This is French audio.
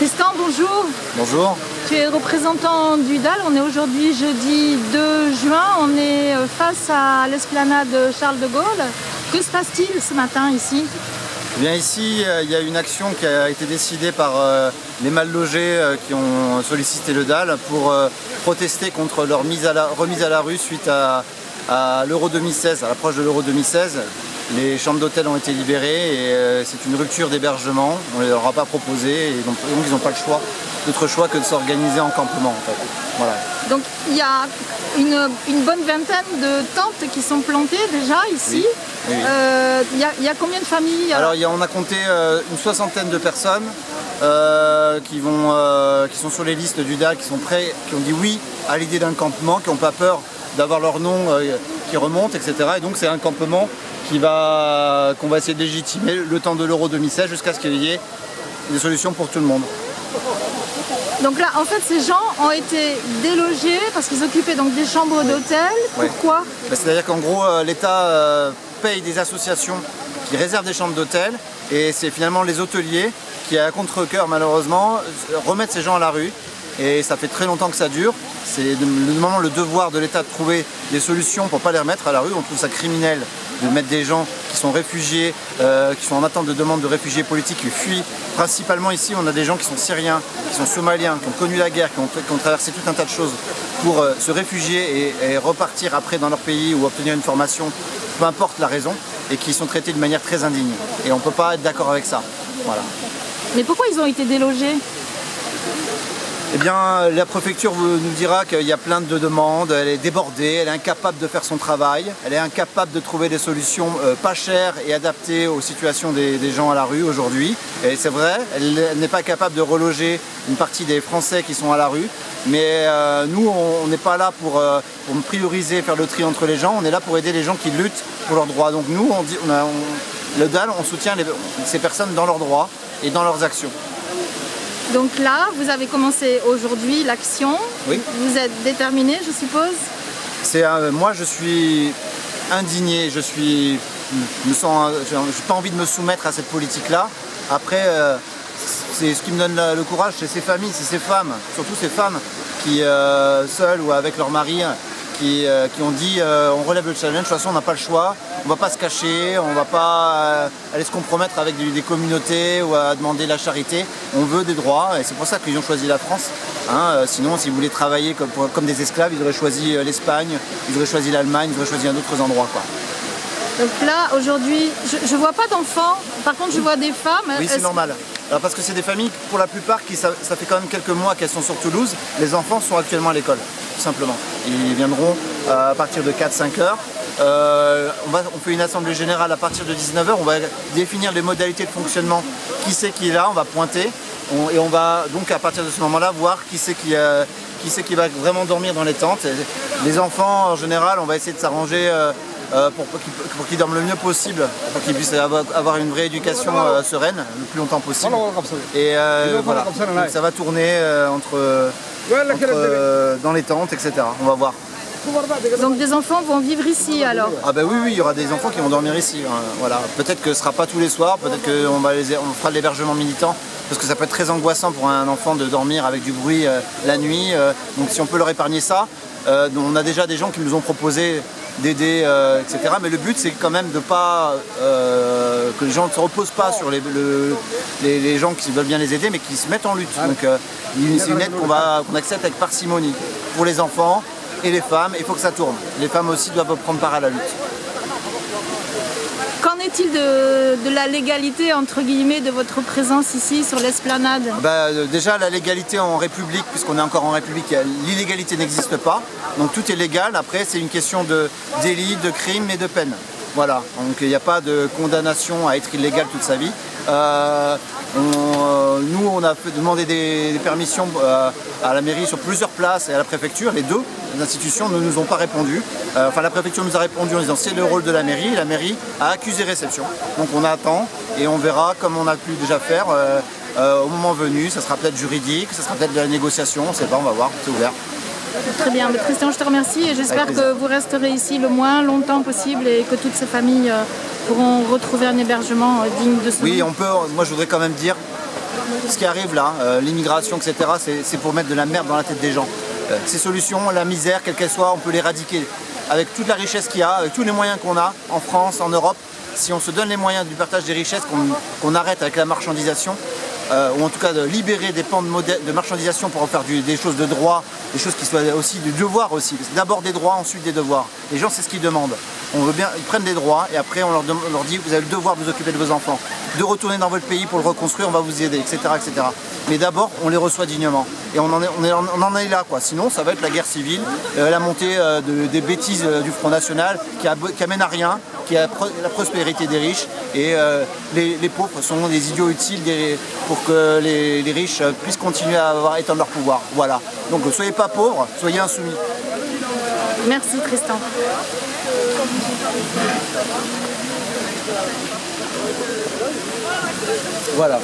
Tristan, bonjour. Bonjour. Tu es représentant du DAL. On est aujourd'hui jeudi 2 juin. On est face à l'esplanade Charles de Gaulle. Que se passe-t-il ce matin ici? Eh bien ici, il y a une action qui a été décidée par les mal logés qui ont sollicité le DAL pour protester contre leur remise à la rue suite à l'Euro 2016, à l'approche de l'Euro 2016. Les chambres d'hôtel ont été libérées et c'est une rupture d'hébergement. On ne leur a pas proposé et donc ils n'ont pas d'autre choix que de s'organiser en campement en fait. Voilà. Donc il y a une bonne vingtaine de tentes qui sont plantées déjà ici. Oui. Il y a combien de familles? Alors on a compté une soixantaine de personnes qui sont sur les listes du DAL, qui sont prêts, qui ont dit oui à l'idée d'un campement, qui n'ont pas peur d'avoir leur nom qui remonte, etc. Et donc c'est un campement qu'on va essayer de légitimer le temps de l'Euro 2016 jusqu'à ce qu'il y ait des solutions pour tout le monde. Donc là, en fait, ces gens ont été délogés parce qu'ils occupaient donc des chambres d'hôtel. Pourquoi? C'est-à-dire qu'en gros, l'État paye des associations qui réservent des chambres d'hôtel et c'est finalement les hôteliers qui, à contre-cœur malheureusement, remettent ces gens à la rue. Et ça fait très longtemps que ça dure. C'est normalement le devoir de l'État de trouver des solutions pour ne pas les remettre à la rue. On trouve ça criminel de mettre des gens qui sont réfugiés, qui sont en attente de demande de réfugiés politiques, qui fuient. Principalement ici, on a des gens qui sont syriens, qui sont somaliens, qui ont connu la guerre, qui ont traversé tout un tas de choses pour se réfugier et repartir après dans leur pays ou obtenir une formation, peu importe la raison, et qui sont traités de manière très indigne. Et on ne peut pas être d'accord avec ça. Voilà. Mais pourquoi ils ont été délogés? Eh bien, la préfecture nous dira qu'il y a plein de demandes, elle est débordée, elle est incapable de faire son travail, elle est incapable de trouver des solutions pas chères et adaptées aux situations des gens à la rue aujourd'hui. Et c'est vrai, elle n'est pas capable de reloger une partie des Français qui sont à la rue. Mais nous, on n'est pas là pour prioriser, faire le tri entre les gens, on est là pour aider les gens qui luttent pour leurs droits. Donc nous, le DAL, on soutient ces personnes dans leurs droits et dans leurs actions. Donc là, vous avez commencé aujourd'hui l'action. Oui. Vous êtes déterminé, je suppose? Moi, je suis indigné. J'ai pas envie de me soumettre à cette politique-là. Après, c'est ce qui me donne le courage, c'est ces familles, c'est ces femmes, surtout ces femmes qui, seules ou avec leur mari, qui ont dit on relève le challenge, de toute façon on n'a pas le choix, on ne va pas se cacher, on ne va pas aller se compromettre avec des communautés ou à demander la charité, on veut des droits et c'est pour ça qu'ils ont choisi la France. Sinon s'ils voulaient travailler comme des esclaves, ils auraient choisi l'Espagne, ils auraient choisi l'Allemagne, ils auraient choisi d'autres endroits. Donc là aujourd'hui, je ne vois pas d'enfants, par contre je vois des femmes. Oui, c'est normal. Alors, parce que c'est des familles, pour la plupart, ça fait quand même quelques mois qu'elles sont sur Toulouse. Les enfants sont actuellement à l'école, tout simplement. Ils viendront à partir de 4-5 heures. On fait une assemblée générale à partir de 19 heures. On va définir les modalités de fonctionnement. Qui c'est qui est là, on va pointer. Et on va donc à partir de ce moment-là voir qui c'est qui va vraiment dormir dans les tentes. Et les enfants, en général, on va essayer de s'arranger pour qu'ils dorment le mieux possible, pour qu'ils puissent avoir une vraie éducation sereine le plus longtemps possible. Et voilà, donc ça va tourner dans les tentes, etc. On va voir. Donc des enfants vont vivre ici alors? Ah ben oui, il y aura des enfants qui vont dormir ici. Voilà. Peut-être que ce ne sera pas tous les soirs, peut-être qu'on fera de l'hébergement militant, parce que ça peut être très angoissant pour un enfant de dormir avec du bruit la nuit. Donc si on peut leur épargner ça, on a déjà des gens qui nous ont proposé d'aider, etc. Mais le but c'est quand même de pas que les gens ne se reposent pas sur les gens qui veulent bien les aider, mais qui se mettent en lutte. Donc c'est une aide qu'on accepte avec parcimonie pour les enfants et les femmes. Il faut que ça tourne. Les femmes aussi doivent prendre part à la lutte. Qu'en est-il de la légalité, entre guillemets, de votre présence ici sur l'esplanade? Déjà, la légalité en République, puisqu'on est encore en République, l'illégalité n'existe pas. Donc tout est légal. Après, c'est une question de délit, de crime et de peine. Voilà. Donc il n'y a pas de condamnation à être illégal toute sa vie. Nous, on a demandé des permissions à la mairie sur plusieurs places et à la préfecture. Les deux institutions ne nous ont pas répondu. La préfecture nous a répondu en disant c'est le rôle de la mairie. La mairie a accusé réception. Donc on attend et on verra comme on a pu déjà faire au moment venu. Ça sera peut-être juridique, ça sera peut-être de la négociation. On ne sait pas, on va voir, c'est ouvert. Très bien, Tristan, je te remercie et j'espère que vous resterez ici le moins longtemps possible et que toutes ces familles pourront retrouver un hébergement digne de ce nom. Oui, on peut. Moi, je voudrais quand même dire ce qui arrive là, l'immigration, etc., c'est pour mettre de la merde dans la tête des gens. Ces solutions, la misère, quelle qu'elle soit, on peut les éradiquer. Avec toute la richesse qu'il y a, avec tous les moyens qu'on a en France, en Europe, si on se donne les moyens du partage des richesses, qu'on arrête avec la marchandisation, ou en tout cas de libérer des pans de marchandisation pour en faire des choses de droit, des choses qui soient aussi du devoir aussi. D'abord des droits, ensuite des devoirs. Les gens, c'est ce qu'ils demandent. On veut bien, ils prennent des droits et après on leur dit vous avez le devoir de vous occuper de vos enfants, de retourner dans votre pays pour le reconstruire, on va vous aider, etc. etc. Mais d'abord, on les reçoit dignement. Et on en est là, quoi. Sinon, ça va être la guerre civile, la montée des bêtises du Front National qui amène à rien, qui a la prospérité des riches. Et les pauvres sont des idiots utiles pour que les riches puissent continuer à étendre leur pouvoir. Voilà. Donc, soyez pas pauvres, soyez insoumis. Merci Tristan. Voilà.